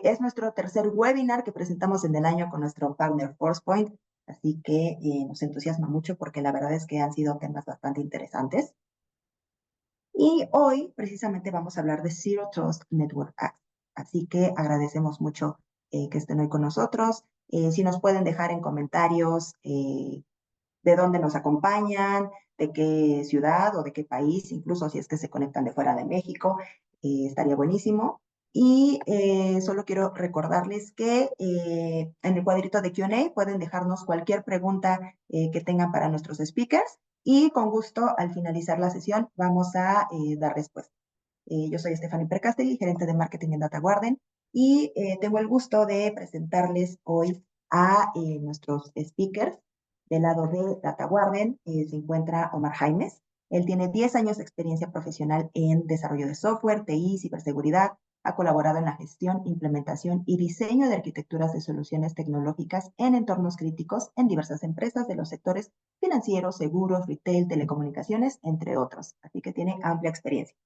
Es nuestro tercer webinar que presentamos en el año con nuestro partner ForcePoint, así que nos entusiasma mucho porque la verdad es que han sido temas bastante interesantes. Y hoy precisamente vamos a hablar de Zero Trust Network Act. Así que agradecemos mucho que estén hoy con nosotros. Si nos pueden dejar en comentarios de dónde nos acompañan, de qué ciudad o de qué país, incluso si es que se conectan de fuera de México, estaría buenísimo. Y solo quiero recordarles que en el cuadrito de Q&A pueden dejarnos cualquier pregunta que tengan para nuestros speakers y con gusto al finalizar la sesión vamos a dar respuesta. Yo soy Stephanie Percastegui, gerente de marketing en DataGuarden y tengo el gusto de presentarles hoy a nuestros speakers. Del lado de DataGuarden se encuentra Omar Jaimes. Él tiene 10 años de experiencia profesional en desarrollo de software, TI, ciberseguridad. Ha colaborado en la gestión, implementación y diseño de arquitecturas de soluciones tecnológicas en entornos críticos en diversas empresas de los sectores financieros, seguros, retail, telecomunicaciones, entre otros. Así que tiene amplia experiencia.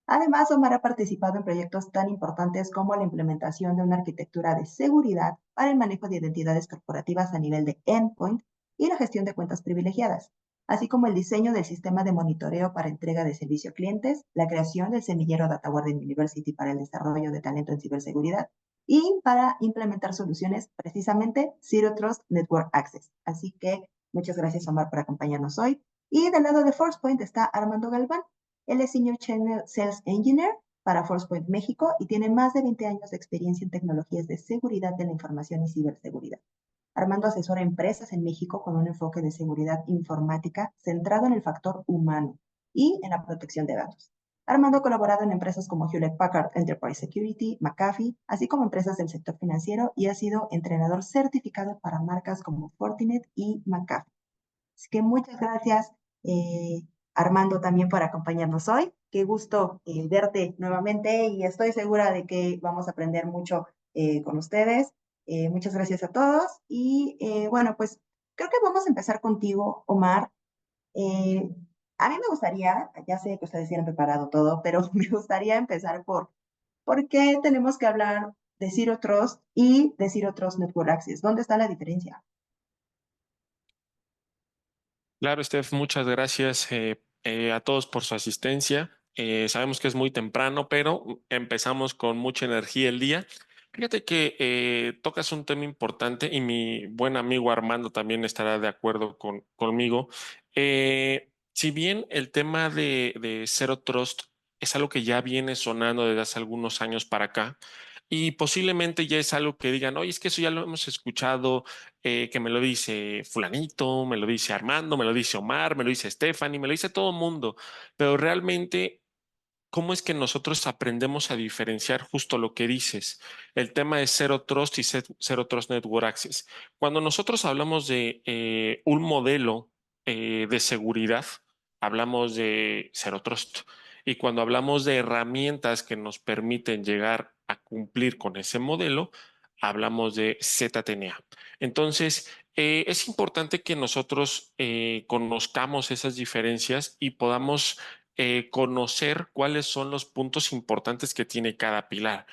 Además, Omar ha participado en proyectos tan importantes como la implementación de una arquitectura de seguridad para el manejo de identidades corporativas a nivel de endpoint y la gestión de cuentas privilegiadas, así como el diseño del sistema de monitoreo para entrega de servicio a clientes, la creación del semillero DataWarden University para el desarrollo de talento en ciberseguridad y para implementar soluciones precisamente Zero Trust Network Access. Así que muchas gracias, Omar, por acompañarnos hoy. Y del lado de ForcePoint está Armando Galván. Él es Senior Channel Sales Engineer para ForcePoint México y tiene más de 20 años de experiencia en tecnologías de seguridad de la información y ciberseguridad. Armando asesora empresas en México con un enfoque de seguridad informática centrado en el factor humano y en la protección de datos. Armando ha colaborado en empresas como Hewlett Packard Enterprise Security, McAfee, así como empresas del sector financiero y ha sido entrenador certificado para marcas como Fortinet y McAfee. Así que muchas gracias, eh, Armando, también por acompañarnos hoy. Qué gusto verte nuevamente y estoy segura de que vamos a aprender mucho con ustedes. Muchas gracias a todos. Y bueno, pues creo que vamos a empezar contigo, Omar. Eh, a mí me gustaría, ya sé que ustedes tienen preparado todo, pero me gustaría empezar por qué tenemos que hablar de Zero Trust y de Zero Trust Network Access. ¿Dónde está la diferencia? Claro, Steph, muchas gracias a todos por su asistencia. Sabemos que es muy temprano, pero empezamos con mucha energía el día. Fíjate que tocas un tema importante y mi buen amigo Armando también estará de acuerdo conmigo. Si bien el tema de Zero Trust es algo que ya viene sonando desde hace algunos años para acá, y posiblemente ya es algo que digan, oye, es que eso ya lo hemos escuchado, que me lo dice fulanito, me lo dice Armando, me lo dice Omar, me lo dice Stephanie, me lo dice todo el mundo, pero realmente, ¿cómo es que nosotros aprendemos a diferenciar justo lo que dices? El tema de Zero Trust y Zero Trust Network Access. Cuando nosotros hablamos de un modelo de seguridad, hablamos de Zero Trust. Y cuando hablamos de herramientas que nos permiten llegar a cumplir con ese modelo, hablamos de ZTNA. Entonces, es importante que nosotros conozcamos esas diferencias y podamos conocer cuáles son los puntos importantes que tiene cada pilar.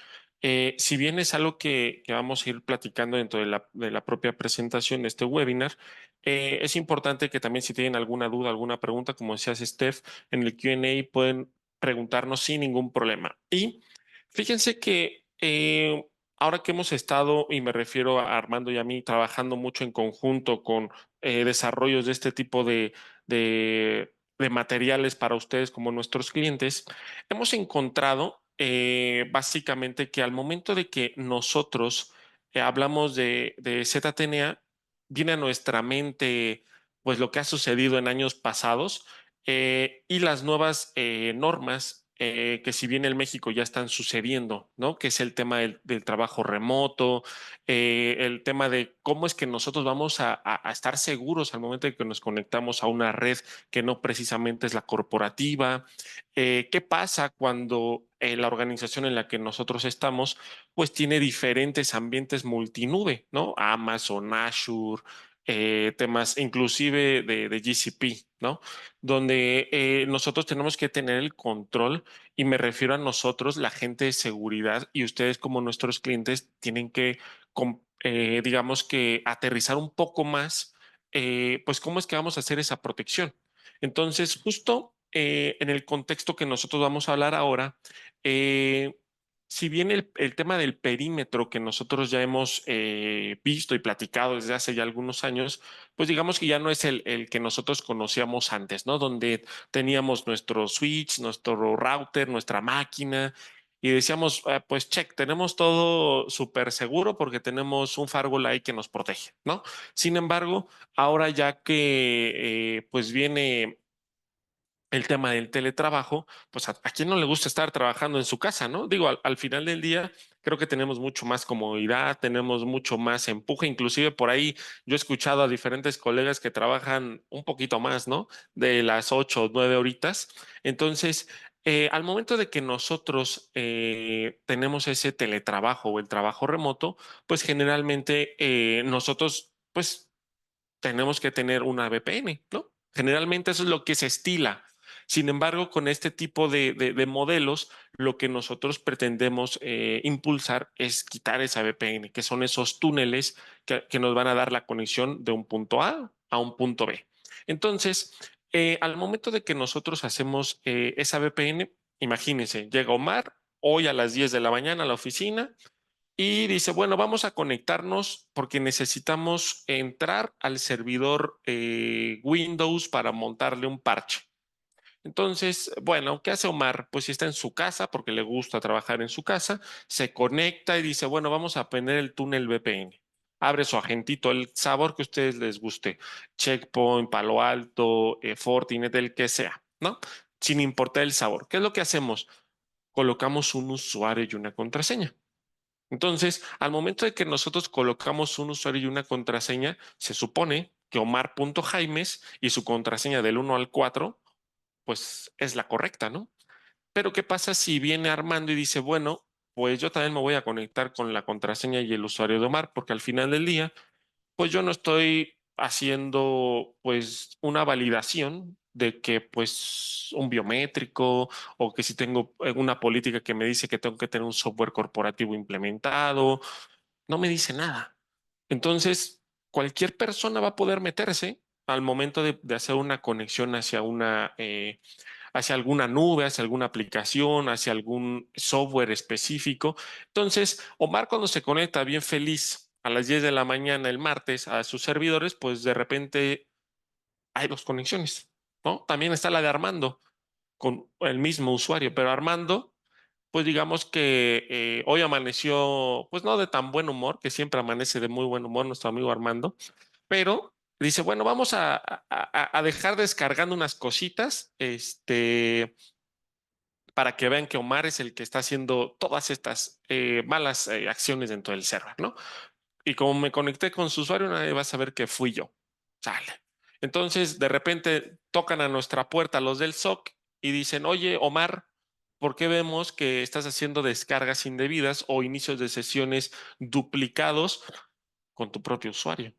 Si bien es algo que vamos a ir platicando dentro de la propia presentación de este webinar, es importante que también si tienen alguna duda, alguna pregunta, como decías, Steph, en el Q&A pueden preguntarnos sin ningún problema. Y fíjense que ahora que hemos estado, y me refiero a Armando y a mí, trabajando mucho en conjunto con desarrollos de este tipo de materiales para ustedes como nuestros clientes, hemos encontrado básicamente que al momento de que nosotros hablamos de ZTNA, viene a nuestra mente pues lo que ha sucedido en años pasados y las nuevas normas que si bien en México ya están sucediendo, ¿no? Que es el tema del trabajo remoto, el tema de cómo es que nosotros vamos a estar seguros al momento de que nos conectamos a una red que no precisamente es la corporativa. ¿Qué pasa cuando la organización en la que nosotros estamos pues tiene diferentes ambientes multinube, ¿no? Amazon, Azure, temas inclusive de GCP, ¿no? Donde nosotros tenemos que tener el control, y me refiero a nosotros, la gente de seguridad, y ustedes como nuestros clientes tienen que, digamos que aterrizar un poco más, pues cómo es que vamos a hacer esa protección. Entonces, justo en el contexto que nosotros vamos a hablar ahora, si bien el tema del perímetro que nosotros ya hemos visto y platicado desde hace ya algunos años, pues digamos que ya no es el que nosotros conocíamos antes, ¿no? Donde teníamos nuestro switch, nuestro router, nuestra máquina, y decíamos, pues check, tenemos todo súper seguro porque tenemos un firewall ahí que nos protege, ¿no? Sin embargo, ahora ya que pues viene el tema del teletrabajo, pues a quién no le gusta estar trabajando en su casa, ¿no? Digo, al final del día, creo que tenemos mucho más comodidad, tenemos mucho más empuje, inclusive por ahí yo he escuchado a diferentes colegas que trabajan un poquito más, ¿no? De las 8 o 9 horitas. Entonces, al momento de que nosotros tenemos ese teletrabajo o el trabajo remoto, pues generalmente nosotros, pues tenemos que tener una VPN, ¿no? Generalmente eso es lo que se estila. Sin embargo, con este tipo de modelos, lo que nosotros pretendemos impulsar es quitar esa VPN, que son esos túneles que nos van a dar la conexión de un punto A un punto B. Entonces, al momento de que nosotros hacemos esa VPN, imagínense, llega Omar hoy a las 10 de la mañana a la oficina y dice, bueno, vamos a conectarnos porque necesitamos entrar al servidor Windows para montarle un parche. Entonces, bueno, ¿qué hace Omar? Pues si está en su casa, porque le gusta trabajar en su casa, se conecta y dice, bueno, vamos a poner el túnel VPN. Abre su agentito, el sabor que a ustedes les guste, Checkpoint, Palo Alto, Fortinet, el que sea, ¿no? Sin importar el sabor. ¿Qué es lo que hacemos? Colocamos un usuario y una contraseña. Entonces, al momento de que nosotros colocamos un usuario y una contraseña, se supone que Omar.Jaimes y su contraseña del 1 al 4, pues es la correcta, ¿no? Pero ¿qué pasa si viene Armando y dice, bueno, pues yo también me voy a conectar con la contraseña y el usuario de Omar, porque al final del día pues yo no estoy haciendo pues una validación de que pues un biométrico, o que si tengo una política que me dice que tengo que tener un software corporativo implementado, no me dice nada. Entonces, cualquier persona va a poder meterse al momento de hacer una conexión hacia hacia alguna nube, hacia alguna aplicación, hacia algún software específico. Entonces, Omar, cuando se conecta bien feliz a las 10 de la mañana el martes a sus servidores, pues de repente hay dos conexiones, ¿no? También está la de Armando con el mismo usuario, pero Armando, pues digamos que hoy amaneció, pues no de tan buen humor, que siempre amanece de muy buen humor nuestro amigo Armando, pero dice, bueno, vamos a dejar descargando unas cositas, para que vean que Omar es el que está haciendo todas estas malas acciones dentro del server, ¿no? Y como me conecté con su usuario, nadie va a saber que fui yo. Sale. Entonces, de repente tocan a nuestra puerta los del SOC y dicen, oye, Omar, ¿por qué vemos que estás haciendo descargas indebidas o inicios de sesiones duplicados con tu propio usuario?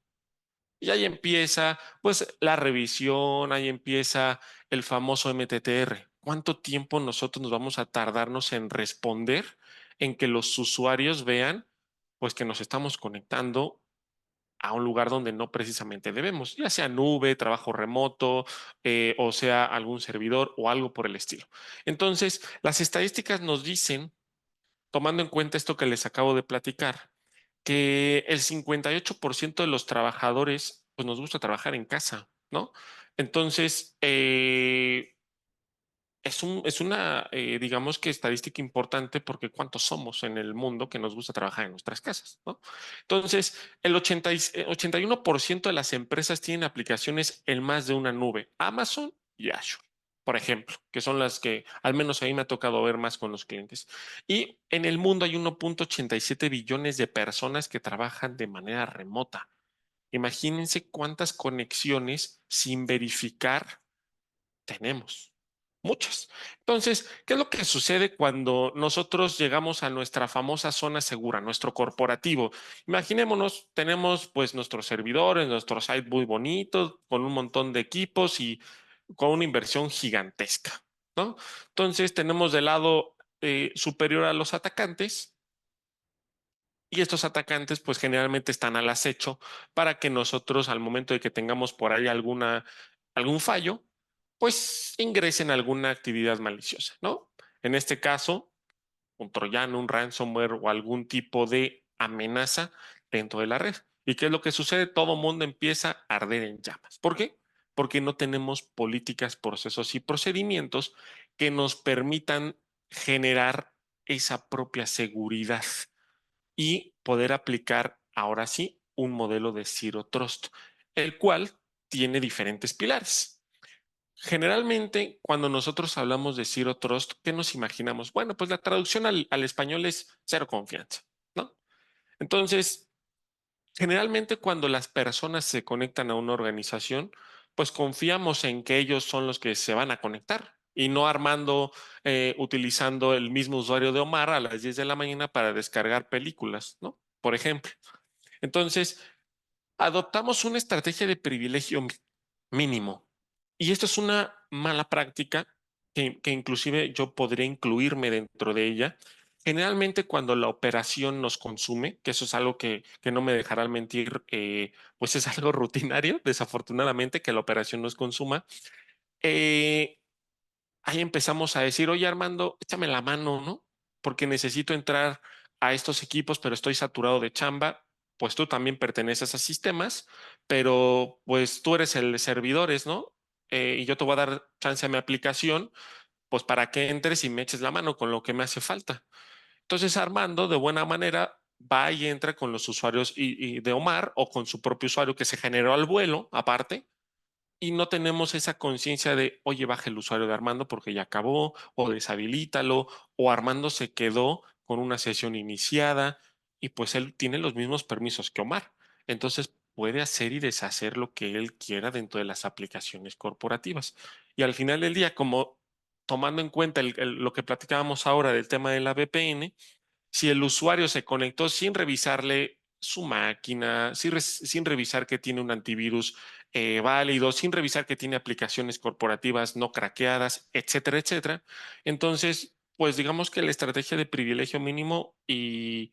Y ahí empieza, pues, la revisión, ahí empieza el famoso MTTR. ¿Cuánto tiempo nosotros nos vamos a tardarnos en responder, en que los usuarios vean, pues, que nos estamos conectando a un lugar donde no precisamente debemos, ya sea nube, trabajo remoto, o sea algún servidor o algo por el estilo? Entonces, las estadísticas nos dicen, tomando en cuenta esto que les acabo de platicar, que el 58% de los trabajadores, pues nos gusta trabajar en casa, ¿no? Entonces, es una, digamos que estadística importante, porque ¿cuántos somos en el mundo que nos gusta trabajar en nuestras casas, ¿no? Entonces, el 81% de las empresas tienen aplicaciones en más de una nube, Amazon y Azure, por ejemplo, que son las que al menos a mí me ha tocado ver más con los clientes. Y en el mundo hay 1.87 billones de personas que trabajan de manera remota. Imagínense cuántas conexiones sin verificar tenemos. muchas. Entonces, ¿qué es lo que sucede cuando nosotros llegamos a nuestra famosa zona segura, nuestro corporativo? Imaginémonos, tenemos pues nuestros servidores, nuestro site muy bonito, con un montón de equipos y con una inversión gigantesca, ¿no? Entonces, tenemos del lado superior a los atacantes y estos atacantes pues generalmente están al acecho para que nosotros al momento de que tengamos por ahí algún fallo, pues ingresen alguna actividad maliciosa, ¿no? En este caso, un troyano, un ransomware o algún tipo de amenaza dentro de la red. ¿Y qué es lo que sucede? Todo mundo empieza a arder en llamas. ¿Por qué? Porque no tenemos políticas, procesos y procedimientos que nos permitan generar esa propia seguridad y poder aplicar ahora sí un modelo de Zero Trust, el cual tiene diferentes pilares. Generalmente, cuando nosotros hablamos de Zero Trust, ¿qué nos imaginamos? Bueno, pues la traducción al español es cero confianza, ¿no? Entonces, generalmente cuando las personas se conectan a una organización, pues confiamos en que ellos son los que se van a conectar y no Armando utilizando el mismo usuario de Omar a las 10 de la mañana para descargar películas, ¿no? Por ejemplo. Entonces, adoptamos una estrategia de privilegio mínimo. Y esto es una mala práctica que inclusive yo podría incluirme dentro de ella. Generalmente cuando la operación nos consume, que eso es algo que no me dejarán mentir, pues es algo rutinario, desafortunadamente, que la operación nos consuma. eh, Ahí empezamos a decir, oye Armando, échame la mano, ¿no? Porque necesito entrar a estos equipos, pero estoy saturado de chamba. Pues tú también perteneces a sistemas, pero pues tú eres el de servidores, ¿no? Y yo te voy a dar chance a mi aplicación, pues para que entres y me eches la mano con lo que me hace falta. Entonces Armando, de buena manera, va y entra con los usuarios y de Omar o con su propio usuario que se generó al vuelo, aparte y no tenemos esa conciencia de, oye, baja el usuario de Armando porque ya acabó, o deshabilítalo, o Armando se quedó con una sesión iniciada y pues él tiene los mismos permisos que Omar. Entonces puede hacer y deshacer lo que él quiera dentro de las aplicaciones corporativas. Y al final del día, como tomando en cuenta lo que platicábamos ahora del tema de la VPN, si el usuario se conectó sin revisarle su máquina, sin revisar que tiene un antivirus válido, sin revisar que tiene aplicaciones corporativas no craqueadas, etcétera, etcétera. Entonces, pues digamos que la estrategia de privilegio mínimo y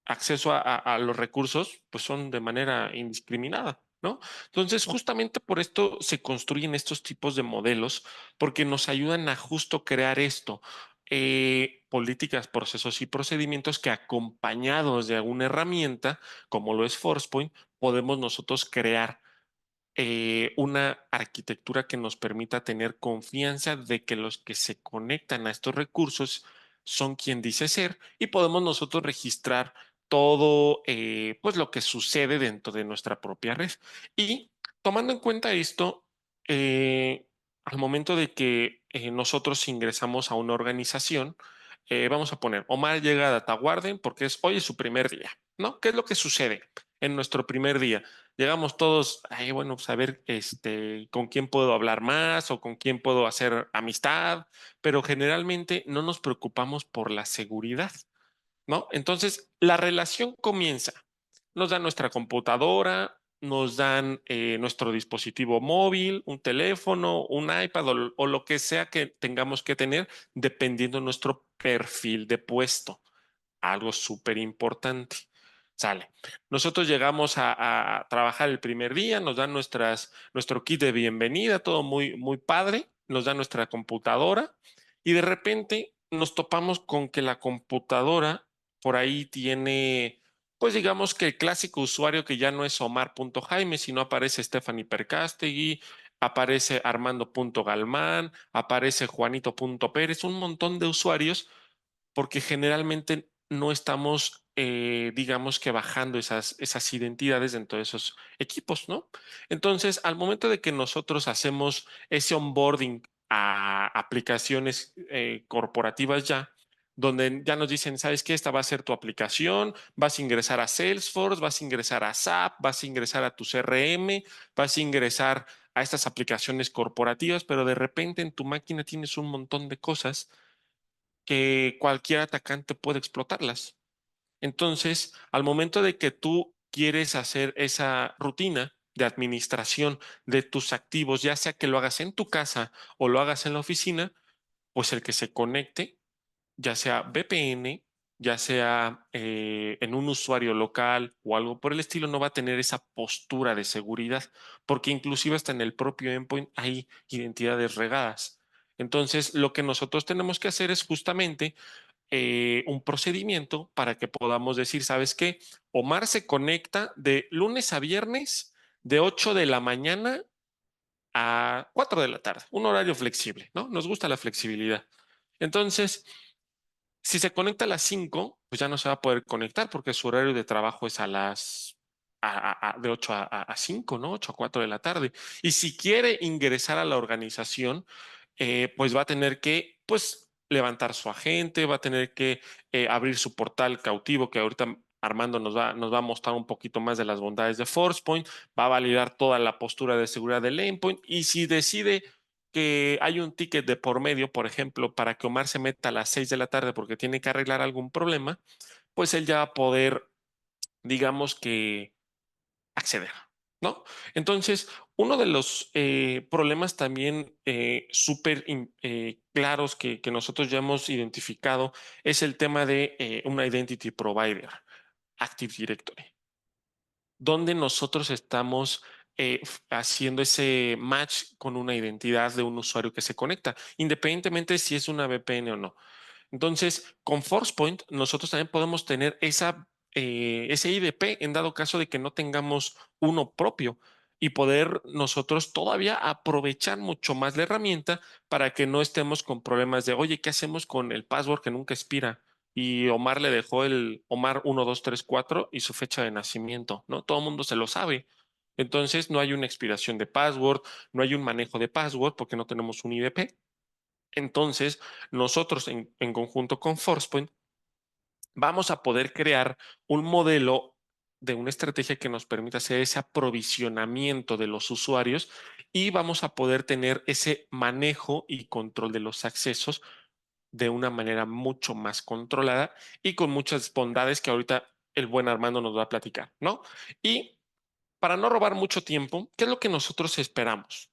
acceso a los recursos, pues son de manera indiscriminada, ¿no? Entonces, justamente por esto se construyen estos tipos de modelos, porque nos ayudan a justo crear esto, políticas, procesos y procedimientos que acompañados de alguna herramienta, como lo es ForcePoint, podemos nosotros crear una arquitectura que nos permita tener confianza de que los que se conectan a estos recursos son quien dice ser y podemos nosotros registrar todo pues lo que sucede dentro de nuestra propia red. Y tomando en cuenta esto, al momento de que nosotros ingresamos a una organización, vamos a poner, Omar llega a Data Warden porque hoy es su primer día, ¿no? ¿Qué es lo que sucede en nuestro primer día? Llegamos todos, ay, bueno, pues a ver, con quién puedo hablar más o con quién puedo hacer amistad, pero generalmente no nos preocupamos por la seguridad, ¿no? Entonces, la relación comienza. Nos dan nuestra computadora, nos dan nuestro dispositivo móvil, un teléfono, un iPad o lo que sea que tengamos que tener, dependiendo de nuestro perfil de puesto, algo súper importante. Sale. Nosotros llegamos a trabajar el primer día, nos dan nuestro kit de bienvenida, todo muy, muy padre, nos dan nuestra computadora y de repente nos topamos con que la computadora por ahí tiene, pues digamos que el clásico usuario que ya no es Omar.Jaime, sino aparece Stephanie Percastegui, aparece Armando.Galmán, aparece Juanito.Pérez, un montón de usuarios porque generalmente no estamos, digamos que bajando esas identidades dentro de esos equipos, ¿no? Entonces, al momento de que nosotros hacemos ese onboarding a aplicaciones corporativas ya, donde ya nos dicen, ¿sabes qué? Esta va a ser tu aplicación, vas a ingresar a Salesforce, vas a ingresar a SAP, vas a ingresar a tu CRM, vas a ingresar a estas aplicaciones corporativas, pero de repente en tu máquina tienes un montón de cosas que cualquier atacante puede explotarlas. Entonces, al momento de que tú quieres hacer esa rutina de administración de tus activos, ya sea que lo hagas en tu casa o lo hagas en la oficina, pues el que se conecte, ya sea VPN, ya sea en un usuario local o algo por el estilo, no va a tener esa postura de seguridad, porque inclusive hasta en el propio endpoint hay identidades regadas. Entonces, lo que nosotros tenemos que hacer es justamente un procedimiento para que podamos decir, ¿sabes qué? Omar se conecta de lunes a viernes de 8 de la mañana a 4 de la tarde, un horario flexible, ¿no? Nos gusta la flexibilidad. Entonces, si se conecta a las 5, pues ya no se va a poder conectar porque su horario de trabajo es a las de 8 a 5, ¿no? 8 a 4 de la tarde. Y si quiere ingresar a la organización, pues va a tener que, pues, levantar su agente, va a tener que abrir su portal cautivo, que ahorita Armando nos va a mostrar un poquito más de las bondades de ForcePoint, va a validar toda la postura de seguridad del endpoint y si decide que hay un ticket de por medio, por ejemplo, para que Omar se meta a las 6 de la tarde porque tiene que arreglar algún problema, pues él ya va a poder, digamos que, acceder, ¿no? Entonces, uno de los problemas también súper claros que nosotros ya hemos identificado es el tema de una identity provider, Active Directory, donde nosotros estamos haciendo ese match con una identidad de un usuario que se conecta, independientemente si es una VPN o no. Entonces, con ForcePoint, nosotros también podemos tener ese IDP en dado caso de que no tengamos uno propio y poder nosotros todavía aprovechar mucho más la herramienta para que no estemos con problemas de, oye, ¿qué hacemos con el password que nunca expira? Y Omar le dejó el Omar 1234 y su fecha de nacimiento, ¿no? Todo el mundo se lo sabe. Entonces, no hay una expiración de password, no hay un manejo de password porque no tenemos un IDP. Entonces, nosotros en conjunto con ForcePoint vamos a poder crear un modelo de una estrategia que nos permita hacer ese aprovisionamiento de los usuarios y vamos a poder tener ese manejo y control de los accesos de una manera mucho más controlada y con muchas bondades que ahorita el buen Armando nos va a platicar, ¿no? Y para no robar mucho tiempo, ¿qué es lo que nosotros esperamos?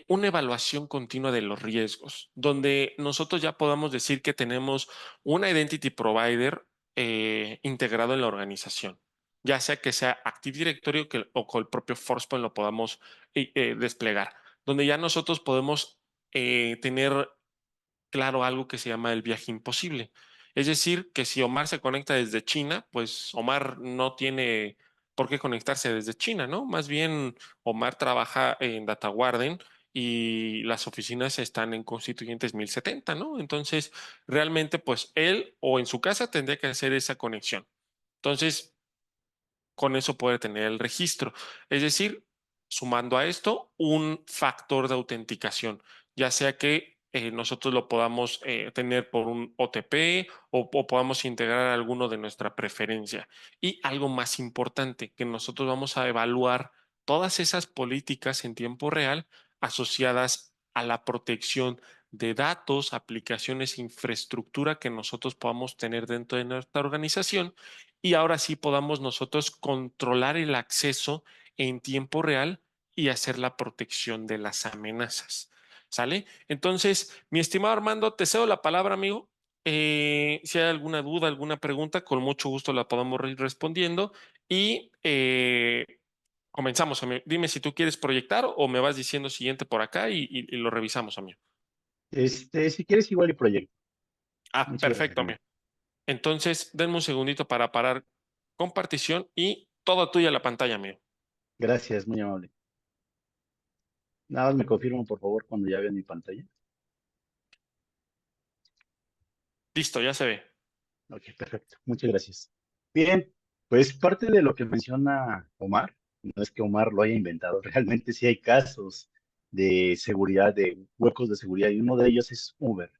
Una evaluación continua de los riesgos, donde nosotros ya podamos decir que tenemos una identity provider integrado en la organización, ya sea que sea Active Directory o con el propio Forcepoint lo podamos desplegar, donde ya nosotros podemos tener claro algo que se llama el viaje imposible. Es decir, que si Omar se conecta desde China, pues Omar no tiene por qué conectarse desde China, ¿no? Más bien, Omar trabaja en Data Warden y las oficinas están en Constituyentes 1070, ¿no? Entonces, realmente, pues él o en su casa tendría que hacer esa conexión. Entonces, con eso poder tener el registro. Es decir, sumando a esto un factor de autenticación, ya sea que nosotros lo podamos tener por un OTP o podamos integrar alguno de nuestra preferencia. Y algo más importante, que nosotros vamos a evaluar todas esas políticas en tiempo real asociadas a la protección de datos, aplicaciones, infraestructura que nosotros podamos tener dentro de nuestra organización y ahora sí podamos nosotros controlar el acceso en tiempo real y hacer la protección de las amenazas. ¿Sale? Entonces, mi estimado Armando, te cedo la palabra, amigo. Si hay alguna duda, alguna pregunta, con mucho gusto la podemos ir respondiendo y comenzamos, amigo. Dime si tú quieres proyectar o me vas diciendo siguiente por acá y lo revisamos, amigo. Si quieres, igual y proyecto. Ah, Muchas gracias, perfecto, amigo. amigo. Entonces, denme un segundito para parar compartición y toda tuya la pantalla, amigo. Gracias, muy amable. Nada más me confirmo, por favor, cuando ya vean mi pantalla. Listo, ya se ve. Ok, perfecto. Muchas gracias. Bien, pues parte de lo que menciona Omar, no es que Omar lo haya inventado, realmente sí hay casos de seguridad, de huecos de seguridad, y uno de ellos es Uber.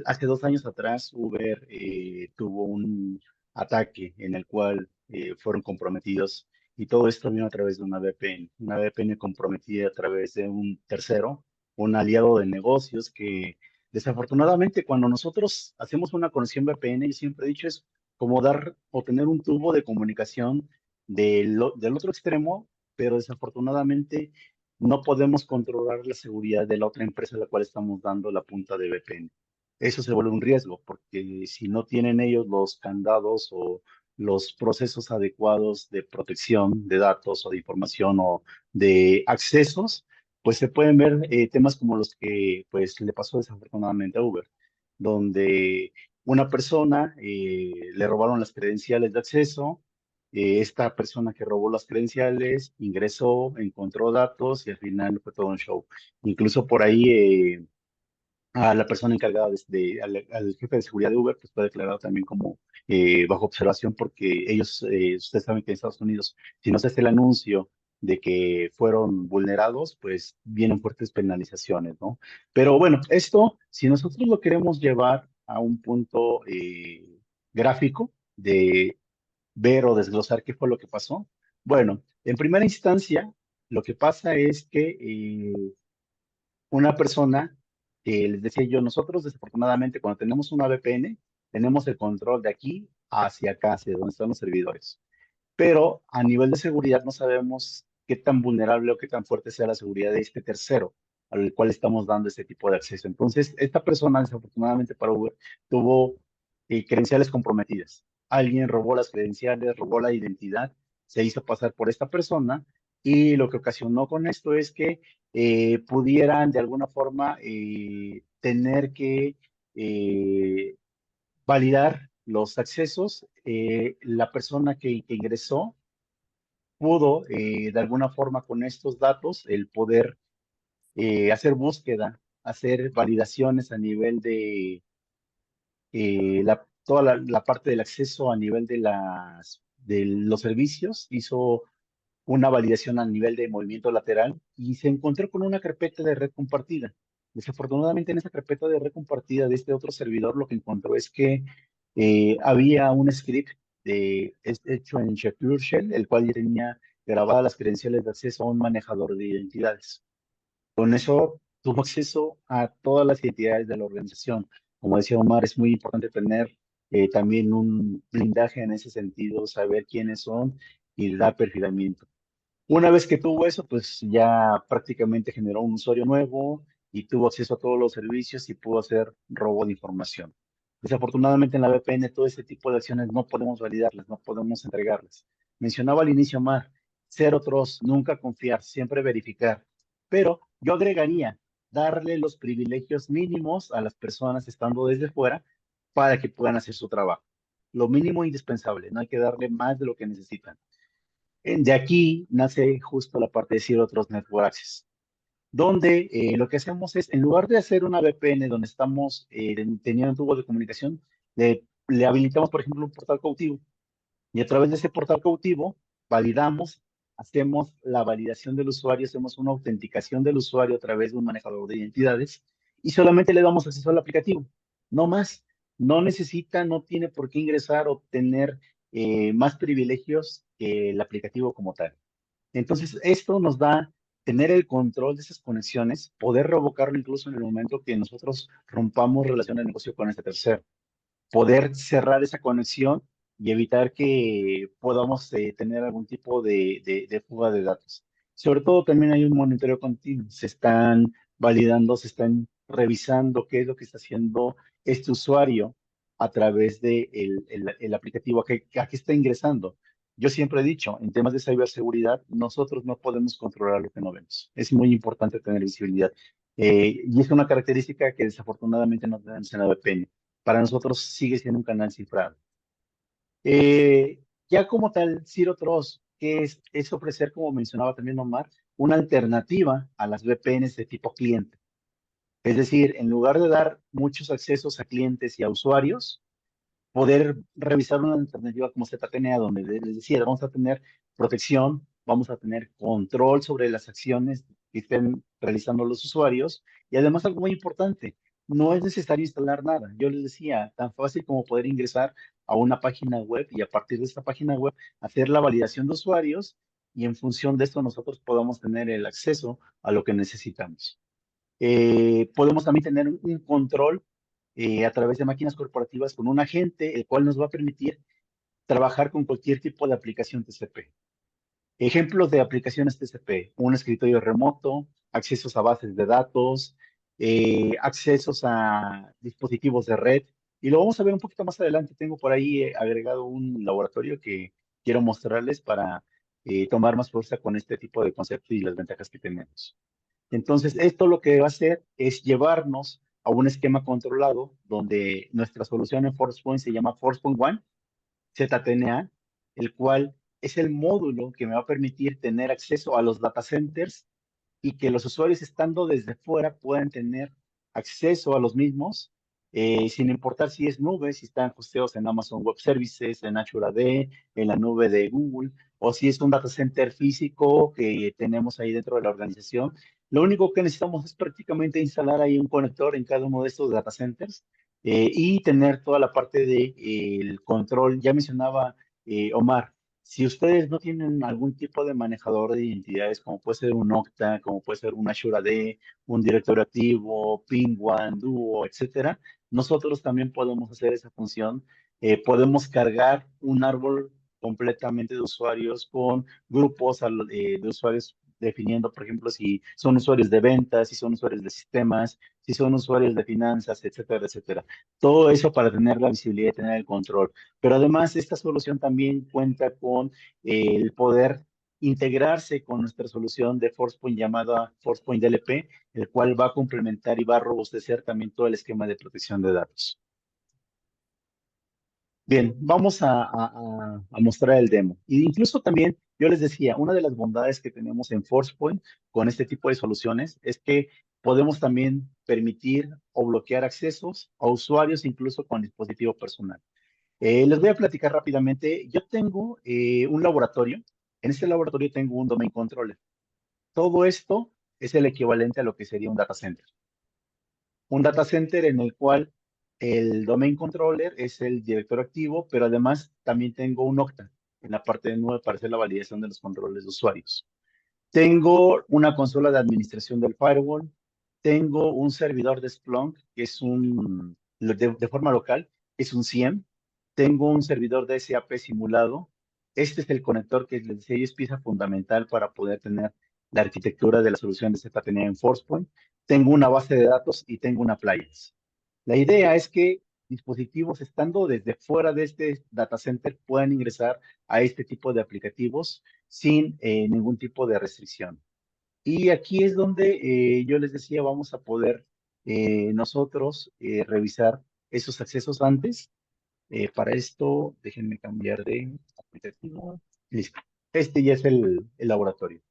Hace 2 años atrás, Uber tuvo un ataque en el cual fueron comprometidos Y todo esto vino a través de una VPN comprometida a través de un tercero, un aliado de negocios que desafortunadamente cuando nosotros hacemos una conexión VPN, yo siempre he dicho, es como dar o tener un tubo de comunicación del otro extremo, pero desafortunadamente no podemos controlar la seguridad de la otra empresa a la cual estamos dando la punta de VPN. Eso se vuelve un riesgo, porque si no tienen ellos los candados o los procesos adecuados de protección de datos o de información o de accesos, pues se pueden ver temas como los que pues le pasó desafortunadamente a Uber, donde una persona le robaron las credenciales de acceso, esta persona que robó las credenciales ingresó, encontró datos y al final fue todo un show. Incluso por ahí a la persona encargada al jefe de seguridad de Uber, pues fue declarado también como bajo observación porque ellos, ustedes saben que en Estados Unidos, si no se hace el anuncio de que fueron vulnerados, pues vienen fuertes penalizaciones, ¿no? Pero bueno, esto, si nosotros lo queremos llevar a un punto gráfico de ver o desglosar qué fue lo que pasó, bueno, en primera instancia, lo que pasa es que una persona que les decía yo, nosotros desafortunadamente cuando tenemos una VPN, tenemos el control de aquí hacia acá, hacia donde están los servidores. Pero a nivel de seguridad no sabemos qué tan vulnerable o qué tan fuerte sea la seguridad de este tercero al cual estamos dando este tipo de acceso. Entonces, esta persona, desafortunadamente para Uber, tuvo credenciales comprometidas. Alguien robó las credenciales, robó la identidad, se hizo pasar por esta persona y lo que ocasionó con esto es que pudieran de alguna forma tener que validar los accesos. La persona que ingresó pudo de alguna forma con estos datos el poder hacer búsqueda, hacer validaciones a nivel de toda la parte del acceso a nivel de los servicios, hizo una validación a nivel de movimiento lateral y se encontró con una carpeta de red compartida. Desafortunadamente en esa carpeta de red compartida de este otro servidor lo que encontró es que había un script hecho en Secure Shell, el cual ya tenía grabadas las credenciales de acceso a un manejador de identidades. Con eso tuvo acceso a todas las identidades de la organización. Como decía Omar, es muy importante tener también un blindaje en ese sentido, saber quiénes son y dar perfilamiento. Una vez que tuvo eso, pues ya prácticamente generó un usuario nuevo y tuvo acceso a todos los servicios y pudo hacer robo de información. Desafortunadamente en la VPN todo este tipo de acciones no podemos validarlas, no podemos entregarlas. Mencionaba al inicio Mar, cero trust, nunca confiar, siempre verificar. Pero yo agregaría darle los privilegios mínimos a las personas estando desde fuera para que puedan hacer su trabajo. Lo mínimo indispensable, no hay que darle más de lo que necesitan. De aquí nace justo la parte de Zero Trust Network Access, donde lo que hacemos es, en lugar de hacer una VPN donde estamos teniendo un tubo de comunicación, le habilitamos, por ejemplo, un portal cautivo. Y a través de ese portal cautivo, validamos, hacemos la validación del usuario, hacemos una autenticación del usuario a través de un manejador de identidades y solamente le damos acceso al aplicativo. No más. No necesita, no tiene por qué ingresar o tener más privilegios que el aplicativo como tal. Entonces, esto nos da tener el control de esas conexiones, poder revocarlo incluso en el momento que nosotros rompamos relación de negocio con este tercero, poder cerrar esa conexión y evitar que podamos tener algún tipo de fuga de datos. Sobre todo también hay un monitoreo continuo, se están validando, se están revisando qué es lo que está haciendo este usuario a través de el aplicativo a qué está ingresando. Yo siempre he dicho, en temas de ciberseguridad, nosotros no podemos controlar lo que no vemos. Es muy importante tener visibilidad. Y es una característica que desafortunadamente no tenemos en la VPN. Para nosotros sigue siendo un canal cifrado. Ya como tal, Zero Trust, que es ofrecer, como mencionaba también Omar, una alternativa a las VPNs de tipo cliente. Es decir, en lugar de dar muchos accesos a clientes y a usuarios, poder revisar una alternativa como ZTNA, donde les decía, vamos a tener protección, vamos a tener control sobre las acciones que estén realizando los usuarios y además algo muy importante, no es necesario instalar nada. Yo les decía, tan fácil como poder ingresar a una página web y a partir de esta página web hacer la validación de usuarios y en función de esto nosotros podamos tener el acceso a lo que necesitamos. Podemos también tener un control a través de máquinas corporativas con un agente, el cual nos va a permitir trabajar con cualquier tipo de aplicación TCP. Ejemplos de aplicaciones TCP: un escritorio remoto, accesos a bases de datos, accesos a dispositivos de red. Y lo vamos a ver un poquito más adelante. Tengo por ahí agregado un laboratorio que quiero mostrarles para tomar más fuerza con este tipo de conceptos y las ventajas que tenemos. Entonces, esto lo que va a hacer es llevarnos a un esquema controlado donde nuestra solución en ForcePoint se llama ForcePoint One, ZTNA, el cual es el módulo que me va a permitir tener acceso a los data centers y que los usuarios estando desde fuera puedan tener acceso a los mismos, sin importar si es nube, si están hosteados en Amazon Web Services, en Azure AD, en la nube de Google, o si es un data center físico que tenemos ahí dentro de la organización. Lo único que necesitamos es prácticamente instalar ahí un conector en cada uno de estos data centers y tener toda la parte de, el control. Ya mencionaba Omar, si ustedes no tienen algún tipo de manejador de identidades, como puede ser un Okta, como puede ser un Azure AD, un directorio activo, Ping1, Duo, etcétera, nosotros también podemos hacer esa función. Podemos cargar un árbol completamente de usuarios con grupos de usuarios definiendo, por ejemplo, si son usuarios de ventas, si son usuarios de sistemas, si son usuarios de finanzas, etcétera, etcétera. Todo eso para tener la visibilidad y tener el control. Pero además, esta solución también cuenta con el poder integrarse con nuestra solución de ForcePoint llamada ForcePoint DLP, el cual va a complementar y va a robustecer también todo el esquema de protección de datos. Bien, vamos a mostrar el demo. Y incluso también, yo les decía, una de las bondades que tenemos en ForcePoint con este tipo de soluciones es que podemos también permitir o bloquear accesos a usuarios incluso con dispositivo personal. Les voy a platicar rápidamente. Yo tengo un laboratorio. En este laboratorio tengo un domain controller. Todo esto es el equivalente a lo que sería un data center. Un data center en el cual el domain controller es el director activo, pero además también tengo un Okta en la parte de nube para hacer la validación de los controles de usuarios. Tengo una consola de administración del firewall. Tengo un servidor de Splunk, que es de forma local, es un CIEM. Tengo un servidor de SAP simulado. Este es el conector que les decía, y es pieza fundamental para poder tener la arquitectura de la solución de ZTNA en ForcePoint. Tengo una base de datos y tengo una appliance. La idea es que dispositivos estando desde fuera de este data center puedan ingresar a este tipo de aplicativos sin ningún tipo de restricción. Y aquí es donde yo les decía, vamos a poder nosotros revisar esos accesos antes. Para esto, déjenme cambiar de aplicativo. Listo. Este ya es el laboratorio.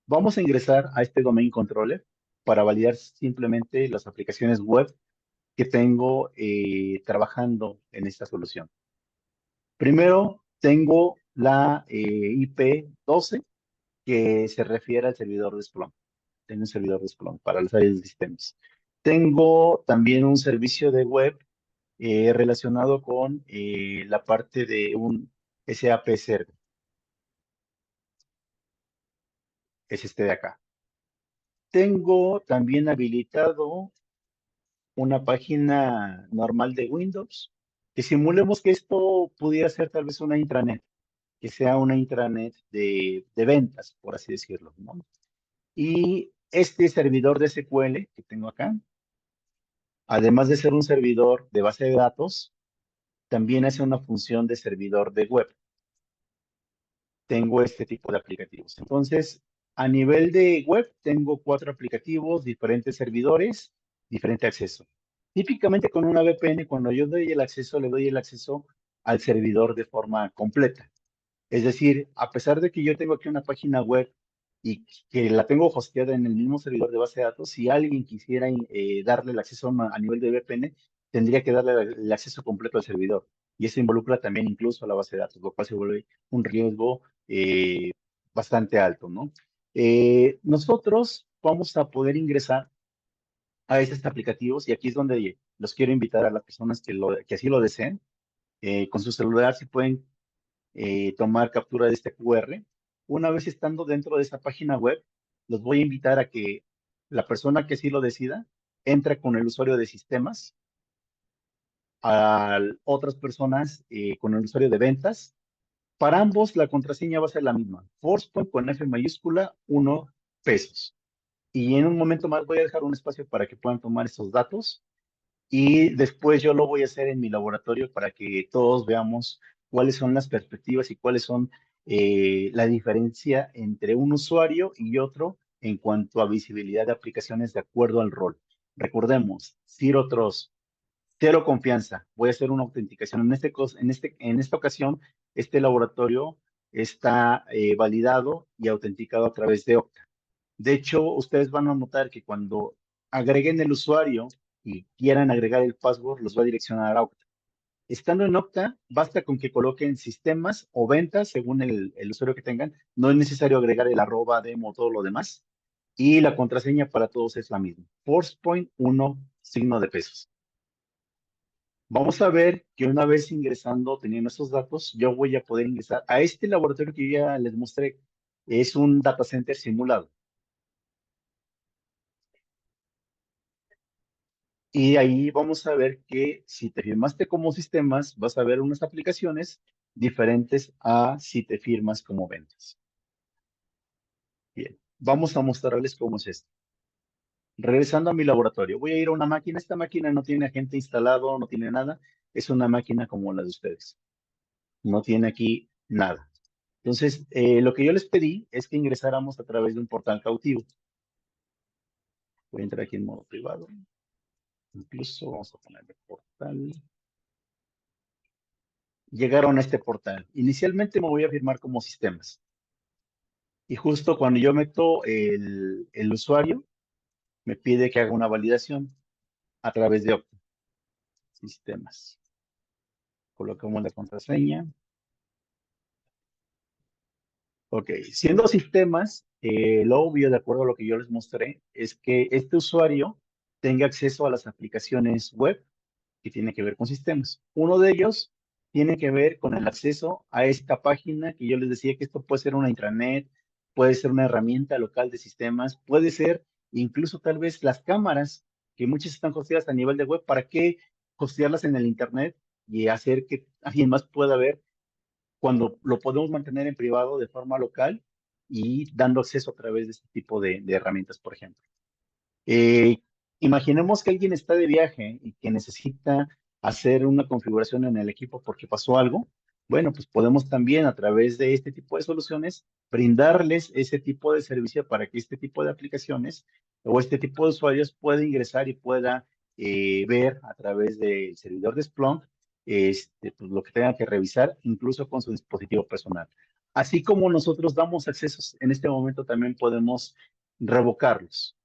Vamos a ingresar a este domain controller para validar simplemente las aplicaciones web que tengo trabajando en esta solución. Primero, tengo la IP 12 que se refiere al servidor de Splunk. Tengo un servidor de Splunk para las áreas de sistemas. Tengo también un servicio de web relacionado con la parte de un SAP Server. Es este de acá. Tengo también habilitado una página normal de Windows, que simulemos que esto pudiera ser tal vez una intranet, que sea una intranet de ventas, por así decirlo, ¿no? Y este servidor de SQL que tengo acá, además de ser un servidor de base de datos, también hace una función de servidor de web. Tengo este tipo de aplicativos. Entonces, a nivel de web, tengo 4 aplicativos, diferentes servidores, diferente acceso. Típicamente con una VPN, cuando yo doy el acceso, le doy el acceso al servidor de forma completa. Es decir, a pesar de que yo tengo aquí una página web y que la tengo hosteada en el mismo servidor de base de datos, si alguien quisiera darle el acceso a nivel de VPN, tendría que darle el acceso completo al servidor. Y eso involucra también incluso a la base de datos, lo cual se vuelve un riesgo bastante alto, ¿no? Nosotros vamos a poder ingresar a estos aplicativos y aquí es donde los quiero invitar a las personas que así lo deseen. Con su celular se pueden tomar captura de este QR. Una vez estando dentro de esa página web, los voy a invitar a que la persona que sí lo decida entre con el usuario de sistemas, a otras personas con el usuario de ventas. Para ambos, la contraseña va a ser la misma. ForcePoint con F mayúscula, 1 pesos. Y en un momento más voy a dejar un espacio para que puedan tomar esos datos. Y después yo lo voy a hacer en mi laboratorio para que todos veamos cuáles son las perspectivas y cuáles son la diferencia entre un usuario y otro en cuanto a visibilidad de aplicaciones de acuerdo al rol. Recordemos, Zero Trust, cero confianza. Voy a hacer una autenticación. En esta ocasión, este laboratorio está validado y autenticado a través de Okta. De hecho, ustedes van a notar que cuando agreguen el usuario y quieran agregar el password, los va a direccionar a Okta. Estando en Okta, basta con que coloquen sistemas o ventas según el usuario que tengan. No es necesario agregar el arroba, demo, todo lo demás. Y la contraseña para todos es la misma. ForcePoint 1, signo de pesos. Vamos a ver que una vez ingresando, teniendo estos datos, yo voy a poder ingresar a este laboratorio que ya les mostré. Es un data center simulado. Y ahí vamos a ver que si te firmaste como sistemas, vas a ver unas aplicaciones diferentes a si te firmas como ventas. Bien, vamos a mostrarles cómo es esto. Regresando a mi laboratorio, voy a ir a una máquina. Esta máquina no tiene agente instalado, no tiene nada. Es una máquina como la de ustedes. No tiene aquí nada. Entonces, lo que yo les pedí es que ingresáramos a través de un portal cautivo. Voy a entrar aquí en modo privado. Incluso vamos a ponerle portal. Llegaron a este portal. Inicialmente me voy a firmar como sistemas. Y justo cuando yo meto el usuario, me pide que haga una validación a través de Okta. Sistemas. Colocamos la contraseña. Ok, siendo sistemas, lo obvio, de acuerdo a lo que yo les mostré, es que este usuario tenga acceso a las aplicaciones web que tiene que ver con sistemas. Uno de ellos tiene que ver con el acceso a esta página que yo les decía que esto puede ser una intranet, puede ser una herramienta local de sistemas, puede ser incluso tal vez las cámaras que muchas están hosteadas a nivel de web. ¿Para qué hostearlas en el internet y hacer que alguien más pueda ver cuando lo podemos mantener en privado de forma local y dando acceso a través de este tipo de herramientas, por ejemplo? Eh, Imaginemos que alguien está de viaje y que necesita hacer una configuración en el equipo porque pasó algo. Bueno, pues podemos también a través de este tipo de soluciones brindarles ese tipo de servicio para que este tipo de aplicaciones o este tipo de usuarios pueda ingresar y pueda ver a través del servidor de Splunk pues, lo que tenga que revisar, incluso con su dispositivo personal. Así como nosotros damos accesos, en este momento también podemos revocarlos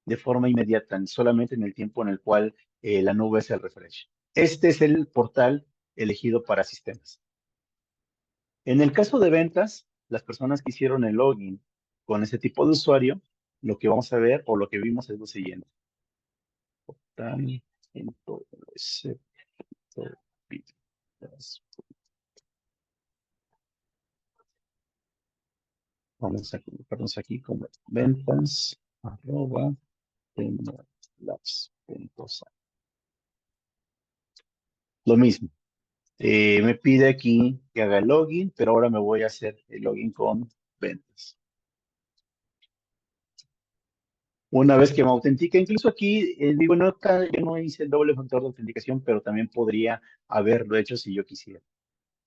de forma inmediata, solamente en el tiempo en el cual la nube hace el refresh. Este es el portal elegido para sistemas. En el caso de ventas, las personas que hicieron el login con ese tipo de usuario, lo que vamos a ver o lo que vimos es lo siguiente. Portal, vamos a colocarnos aquí como ventas, @labs.sa. Lo mismo. Me pide aquí que haga el login, pero ahora me voy a hacer el login con ventas. Una vez que me autentica, incluso aquí, digo, no, yo no hice el doble factor de autenticación, pero también podría haberlo hecho si yo quisiera.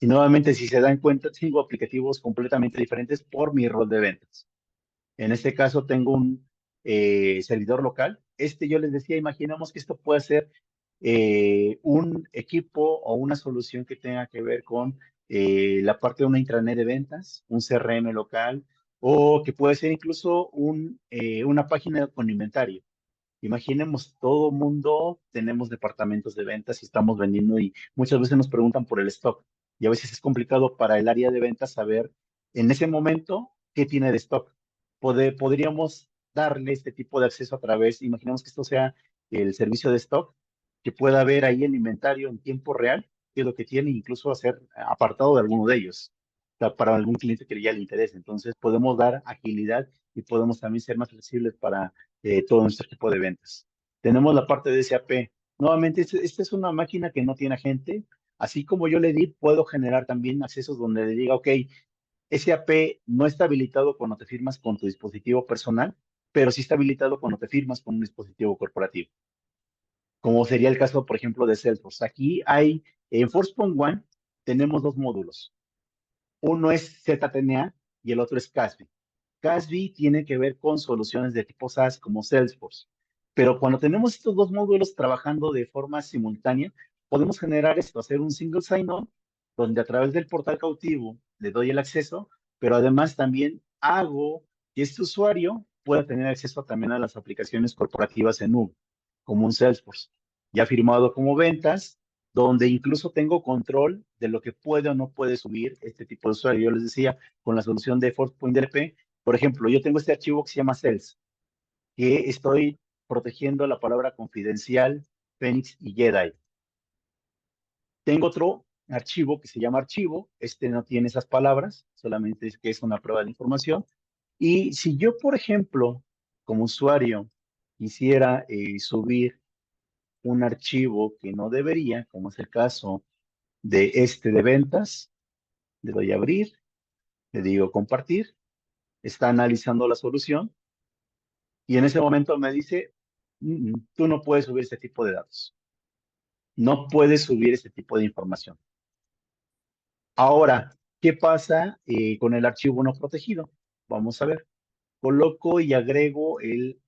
Y nuevamente, si se dan cuenta, tengo aplicativos completamente diferentes por mi rol de ventas. En este caso, tengo un servidor local. Yo les decía, imaginamos que esto puede ser un equipo o una solución que tenga que ver con la parte de una intranet de ventas, un CRM local, o que puede ser incluso una página con inventario. Imaginemos, todo mundo tenemos departamentos de ventas y estamos vendiendo y muchas veces nos preguntan por el stock. Y a veces es complicado para el área de ventas saber en ese momento qué tiene de stock. Podríamos darle este tipo de acceso a través, imaginemos que esto sea el servicio de stock, que pueda ver ahí el inventario en tiempo real, qué es lo que tiene, incluso hacer apartado de alguno de ellos. para algún cliente que ya le interese. Entonces, podemos dar agilidad y podemos también ser más flexibles para todo nuestro equipo de ventas. Tenemos la parte de SAP. Nuevamente, esta es una máquina que no tiene agente. Así como yo le di, puedo generar también accesos donde le diga, ok, SAP no está habilitado cuando te firmas con tu dispositivo personal, pero sí está habilitado cuando te firmas con un dispositivo corporativo, como sería el caso, por ejemplo, de Salesforce. Aquí hay, en Forcepoint One, tenemos dos módulos. Uno es ZTNA y el otro es CASB. CASB tiene que ver con soluciones de tipo SaaS como Salesforce. Pero cuando tenemos estos dos módulos trabajando de forma simultánea, podemos generar esto, hacer un single sign-on, donde a través del portal cautivo le doy el acceso, pero además también hago que este usuario pueda tener acceso también a las aplicaciones corporativas en nube, como un Salesforce. Ya firmado como ventas, donde incluso tengo control de lo que puede o no puede subir este tipo de usuario. Yo les decía, con la solución de Forcepoint DLP, por ejemplo, yo tengo este archivo que se llama Sales, que estoy protegiendo la palabra confidencial, Phoenix y Jedi. Tengo otro archivo que se llama archivo, este no tiene esas palabras, solamente es que es una prueba de información. Y si yo, por ejemplo, como usuario, quisiera subir un archivo que no debería, como es el caso de este de ventas, le doy a abrir, le digo compartir, está analizando la solución y en ese momento me dice, tú no puedes subir este tipo de datos, no puedes subir este tipo de información. Ahora, ¿qué pasa con el archivo no protegido? Vamos a ver, coloco y agrego el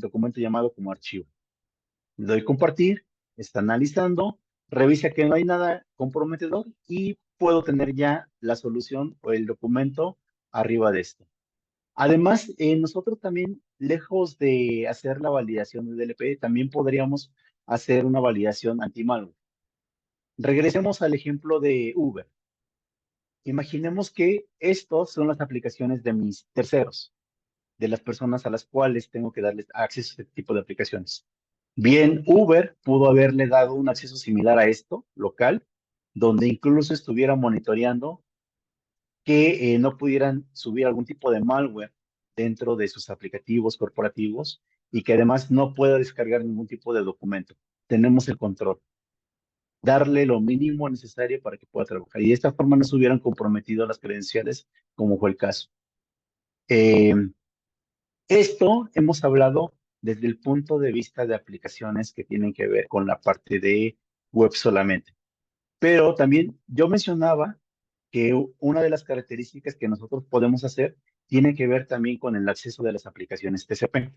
documento llamado como archivo. Le doy compartir, está analizando, revisa que no hay nada comprometedor y puedo tener ya la solución o el documento arriba de esto. Además, nosotros también, lejos de hacer la validación de DLP, también podríamos hacer una validación anti-malware. Regresemos al ejemplo de Uber. Imaginemos que estos son las aplicaciones de mis terceros, de las personas a las cuales tengo que darles acceso a este tipo de aplicaciones. Bien, Uber pudo haberle dado un acceso similar a esto, local, donde incluso estuviera monitoreando que no pudieran subir algún tipo de malware dentro de sus aplicativos corporativos y que además no pueda descargar ningún tipo de documento. Tenemos el control. Darle lo mínimo necesario para que pueda trabajar. Y de esta forma no se hubieran comprometido las credenciales, como fue el caso. Eh, Esto hemos hablado desde el punto de vista de aplicaciones que tienen que ver con la parte de web solamente. Pero también yo mencionaba que una de las características que nosotros podemos hacer tiene que ver también con el acceso de las aplicaciones TCP.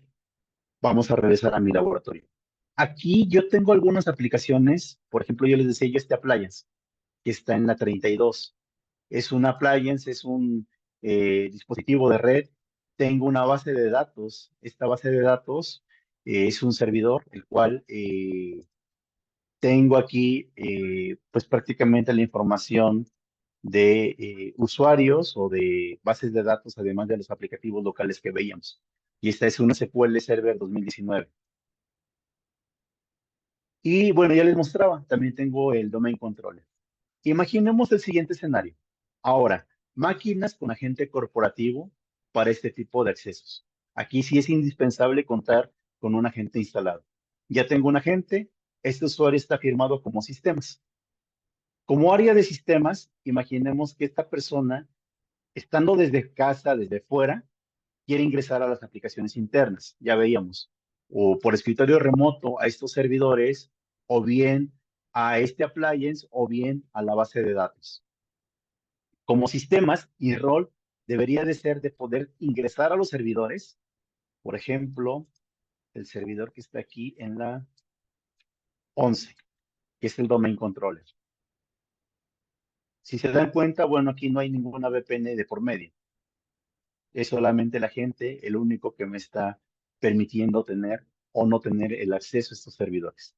Vamos a regresar a mi laboratorio. Aquí yo tengo algunas aplicaciones, por ejemplo, yo les decía yo este Appliance, que está en la 32. Es un appliance, es un dispositivo de red. Tengo una base de datos. Esta base de datos es un servidor, el cual tengo aquí pues prácticamente la información de usuarios o de bases de datos, además de los aplicativos locales que veíamos. Y esta es una SQL Server 2019. Y bueno, ya les mostraba, también tengo el Domain Controller. Imaginemos el siguiente escenario. Ahora, máquinas con agente corporativo para este tipo de accesos. Aquí sí es indispensable contar con un agente instalado. Ya tengo un agente, este usuario está firmado como sistemas. Como área de sistemas, imaginemos que esta persona, estando desde casa, desde fuera, quiere ingresar a las aplicaciones internas. Ya veíamos, o por escritorio remoto a estos servidores, o bien a este appliance, o bien a la base de datos. Como sistemas, y rol debería de ser de poder ingresar a los servidores. Por ejemplo, el servidor que está aquí en la 11, que es el Domain Controller. Si se dan cuenta, bueno, aquí no hay ninguna VPN de por medio. Es solamente la gente el único que me está permitiendo tener o no tener el acceso a estos servidores.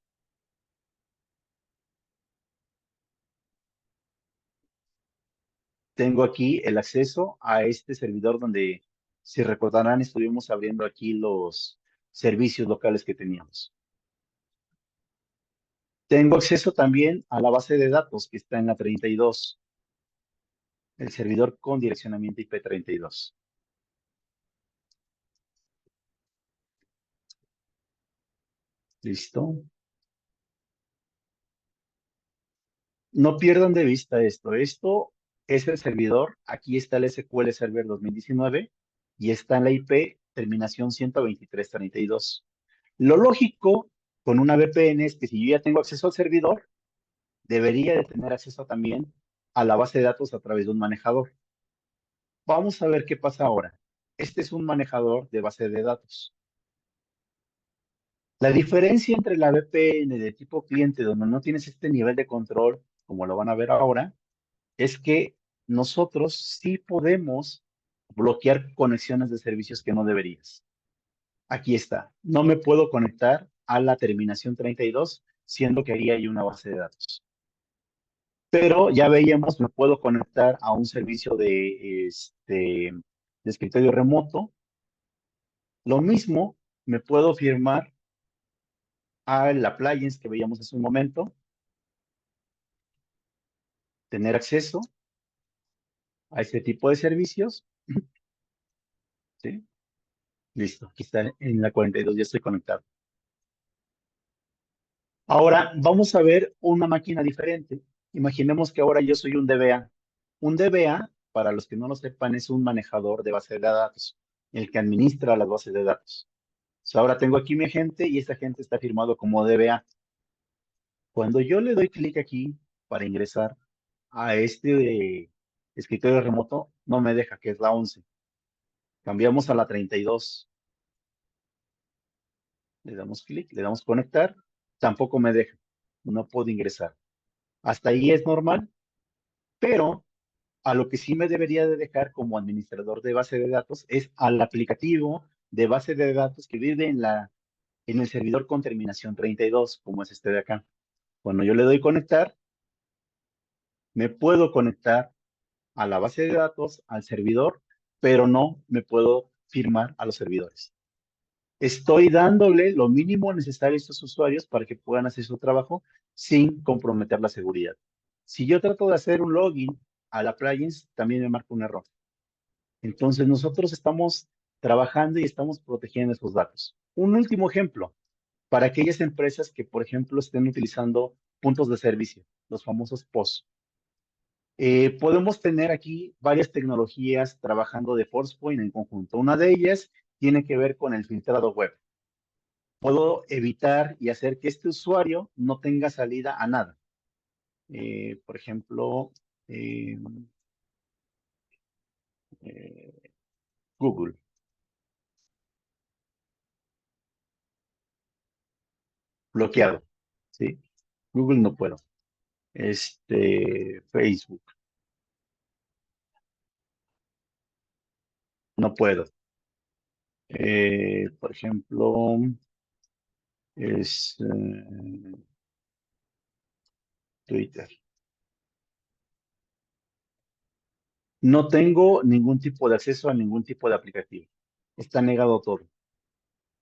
Tengo aquí el acceso a este servidor donde, si recordarán, estuvimos abriendo aquí los servicios locales que teníamos. Tengo acceso también a la base de datos que está en la 32. el servidor con direccionamiento IP32. ¿Listo? No pierdan de vista esto. Esto es el servidor. Aquí está el SQL Server 2019 y está en la IP terminación 123.32. Lo lógico con una VPN es que si yo ya tengo acceso al servidor, debería de tener acceso también a la base de datos a través de un manejador. Vamos a ver qué pasa ahora. Este es un manejador de base de datos. La diferencia entre la VPN de tipo cliente, donde no tienes este nivel de control, como lo van a ver ahora, es que nosotros sí podemos bloquear conexiones de servicios que no deberías. Aquí está. No me puedo conectar a la terminación 32, siendo que ahí hay una base de datos. Pero ya veíamos, me puedo conectar a un servicio de escritorio remoto. Lo mismo, me puedo firmar al appliance que veíamos hace un momento, tener acceso a este tipo de servicios. ¿Sí? Listo, aquí está en la 42, ya estoy conectado. Ahora vamos a ver una máquina diferente. Imaginemos que ahora yo soy un DBA. Un DBA, para los que no lo sepan, es un manejador de base de datos, el que administra las bases de datos. Ahora tengo aquí mi agente y esta agente está firmado como DBA. Cuando yo le doy clic aquí para ingresar a este escritorio remoto, no me deja, que es la 11. Cambiamos a la 32. Le damos clic, le damos conectar, tampoco me deja, no puedo ingresar. Hasta ahí es normal, pero a lo que sí me debería de dejar como administrador de base de datos es al aplicativo de base de datos que vive en el servidor con terminación 32, como es este de acá. Cuando yo le doy conectar, me puedo conectar a la base de datos, al servidor, pero no me puedo firmar a los servidores. Estoy dándole lo mínimo necesario a estos usuarios para que puedan hacer su trabajo sin comprometer la seguridad. Si yo trato de hacer un login a la plugins, también me marca un error. Entonces, nosotros estamos trabajando y estamos protegiendo esos datos. Un último ejemplo, para aquellas empresas que, por ejemplo, estén utilizando puntos de servicio, los famosos POS. Podemos tener aquí varias tecnologías trabajando de Forcepoint en conjunto. Una de ellas tiene que ver con el filtrado web. Puedo evitar y hacer que este usuario no tenga salida a nada. Por ejemplo, eh, Google. Bloqueado. ¿Sí? Google no puedo. Facebook. No puedo. Por ejemplo, es Twitter. No tengo ningún tipo de acceso a ningún tipo de aplicativo. Está negado todo.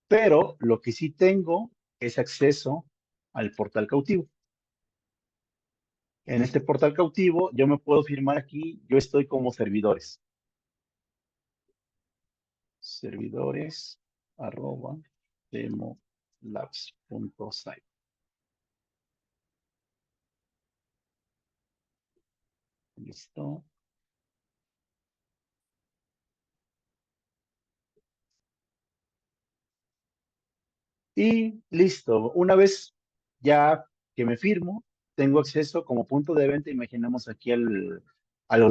Pero lo que sí tengo es acceso al portal cautivo. En este portal cautivo yo me puedo firmar aquí, yo estoy como servidores. Servidores @demolabs.site. Listo. Y listo. Una vez ya que me firmo, tengo acceso como punto de venta. Imaginemos aquí al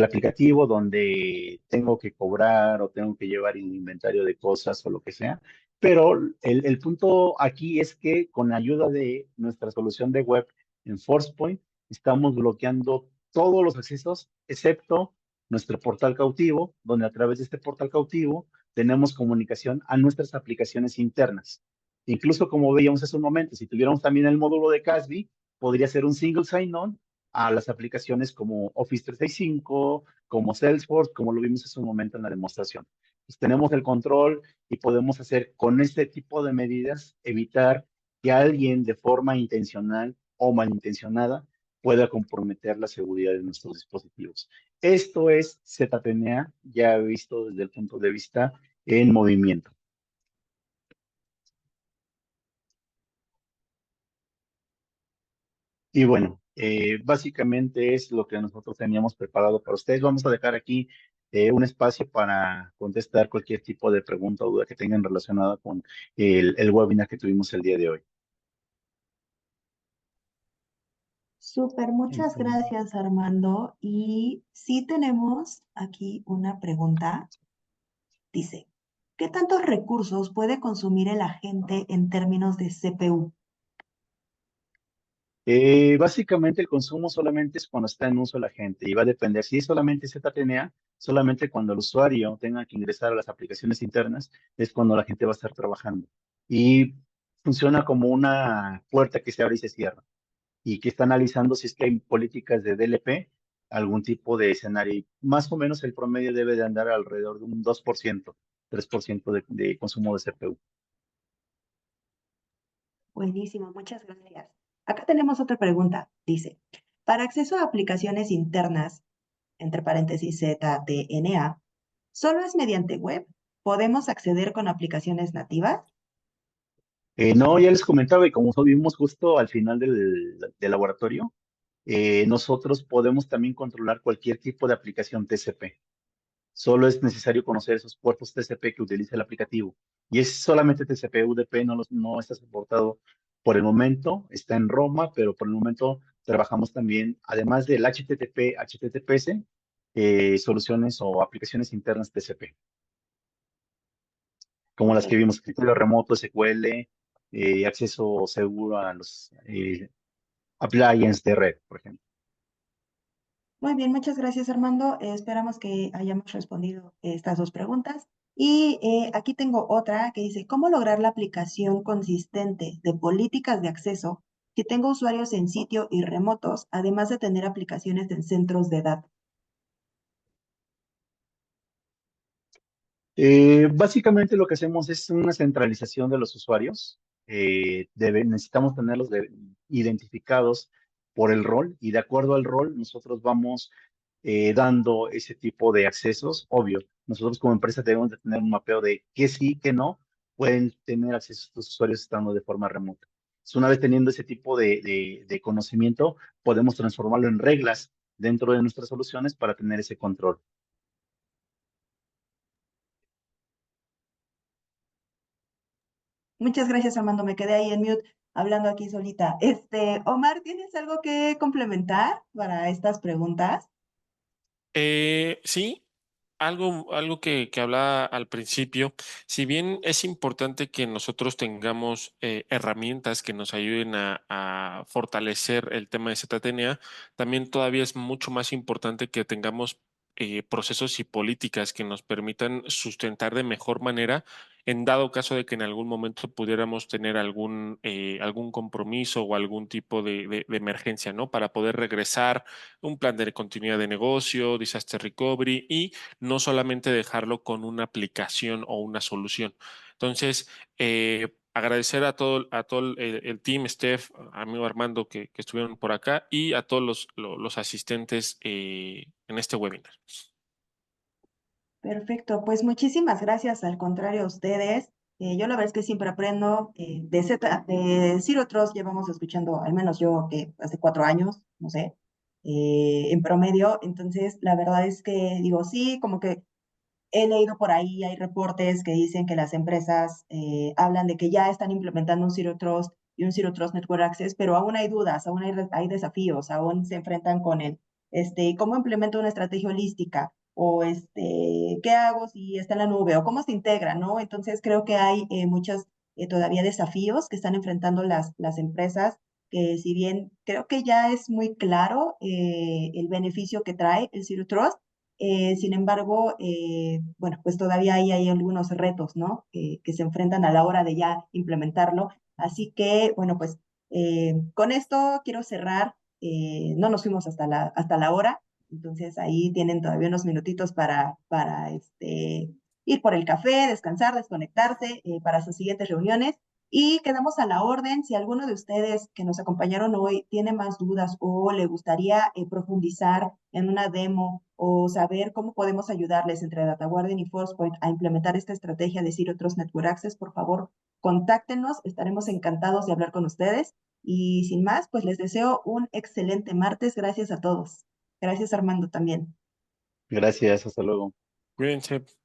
aplicativo donde tengo que cobrar o tengo que llevar el inventario de cosas o lo que sea. Pero el punto aquí es que con la ayuda de nuestra solución de web en ForcePoint, estamos bloqueando todos los accesos excepto nuestro portal cautivo, donde a través de este portal cautivo tenemos comunicación a nuestras aplicaciones internas. Incluso como veíamos hace un momento, si tuviéramos también el módulo de Casby, podría ser un single sign-on a las aplicaciones como Office 365, como Salesforce, como lo vimos hace un momento en la demostración. Pues tenemos el control y podemos hacer con este tipo de medidas, evitar que alguien de forma intencional o malintencionada pueda comprometer la seguridad de nuestros dispositivos. Esto es ZTNA, ya visto desde el punto de vista en movimiento. Y bueno, básicamente es lo que nosotros teníamos preparado para ustedes. Vamos a dejar aquí un espacio para contestar cualquier tipo de pregunta o duda que tengan relacionada con el webinar que tuvimos el día de hoy. Súper, muchas Entonces, gracias, Armando. Y sí tenemos aquí una pregunta. Dice, ¿qué tantos recursos puede consumir el agente en términos de CPU? básicamente el consumo solamente es cuando está en uso la gente y va a depender. Si es solamente ZTNA, solamente cuando el usuario tenga que ingresar a las aplicaciones internas es cuando la gente va a estar trabajando. Y funciona como una puerta que se abre y se cierra y que está analizando si es que hay políticas de DLP, algún tipo de escenario. Y más o menos el promedio debe de andar alrededor de un 2%, 3% de consumo de CPU. Buenísimo, muchas gracias. Acá tenemos otra pregunta. Dice, para acceso a aplicaciones internas, entre paréntesis ZTNA, ¿solo es mediante web? ¿Podemos acceder con aplicaciones nativas? No, ya les comentaba y como vimos justo al final del laboratorio, nosotros podemos también controlar cualquier tipo de aplicación TCP. Solo es necesario conocer esos puertos TCP que utiliza el aplicativo. Y es solamente TCP, UDP no está soportado por el momento, está en Roma, pero por el momento trabajamos también, además del HTTP, HTTPS, soluciones o aplicaciones internas TCP, como Ok, las que vimos, escritorio remoto, SQL, acceso seguro a los appliances de red, por ejemplo. muy bien, muchas gracias, Armando. Esperamos que hayamos respondido estas dos preguntas. Y aquí tengo otra que dice, ¿cómo lograr la aplicación consistente de políticas de acceso si tengo usuarios en sitio y remotos, además de tener aplicaciones en centros de datos? Básicamente lo que hacemos es una centralización de los usuarios. Necesitamos tenerlos identificados por el rol y de acuerdo al rol nosotros vamos dando ese tipo de accesos. Obvio, nosotros como empresa debemos de tener un mapeo de qué sí, qué no pueden tener acceso a estos usuarios estando de forma remota. Entonces, una vez teniendo ese tipo de conocimiento, podemos transformarlo en reglas dentro de nuestras soluciones para tener ese control. Muchas gracias, Armando. Me quedé ahí en mute hablando aquí solita. Omar, ¿tienes algo que complementar para estas preguntas? Sí, algo que hablaba al principio, si bien es importante que nosotros tengamos herramientas que nos ayuden a fortalecer el tema de ZTNA, también todavía es mucho más importante que tengamos procesos y políticas que nos permitan sustentar de mejor manera en dado caso de que en algún momento pudiéramos tener algún compromiso o algún tipo de emergencia, ¿no? Para poder regresar, un plan de continuidad de negocio, disaster recovery y no solamente dejarlo con una aplicación o una solución. Entonces, agradecer a todo el team, Steph, amigo Armando, que estuvieron por acá y a todos los asistentes en este webinar. Perfecto, pues muchísimas gracias, al contrario a ustedes. Yo la verdad es que siempre aprendo de Zero Trust llevamos escuchando, al menos yo, que hace 4 años, no sé, en promedio. Entonces, la verdad es que digo, sí, como que he leído por ahí, hay reportes que dicen que las empresas hablan de que ya están implementando un Zero Trust y un Zero Trust Network Access, pero aún hay dudas, aún hay desafíos, aún se enfrentan con el, ¿cómo implemento una estrategia holística? O ¿qué hago si está en la nube? O cómo se integra, ¿no? Entonces creo que hay muchos todavía desafíos que están enfrentando las empresas, que si bien creo que ya es muy claro el beneficio que trae el Zero Trust, sin embargo, bueno, pues todavía hay algunos retos, ¿no? Que se enfrentan a la hora de ya implementarlo. Así que, bueno, pues con esto quiero cerrar. No nos fuimos hasta la hora, entonces ahí tienen todavía unos minutitos para ir por el café, descansar, desconectarse para sus siguientes reuniones. Y quedamos a la orden. Si alguno de ustedes que nos acompañaron hoy tiene más dudas o le gustaría profundizar en una demo o saber cómo podemos ayudarles entre Data Guardian y Forcepoint a implementar esta estrategia de Zero Trust Network Access, por favor, contáctenos, estaremos encantados de hablar con ustedes. Y sin más, pues les deseo un excelente martes. Gracias a todos. Gracias, Armando, también. Gracias, hasta luego. Cuídense.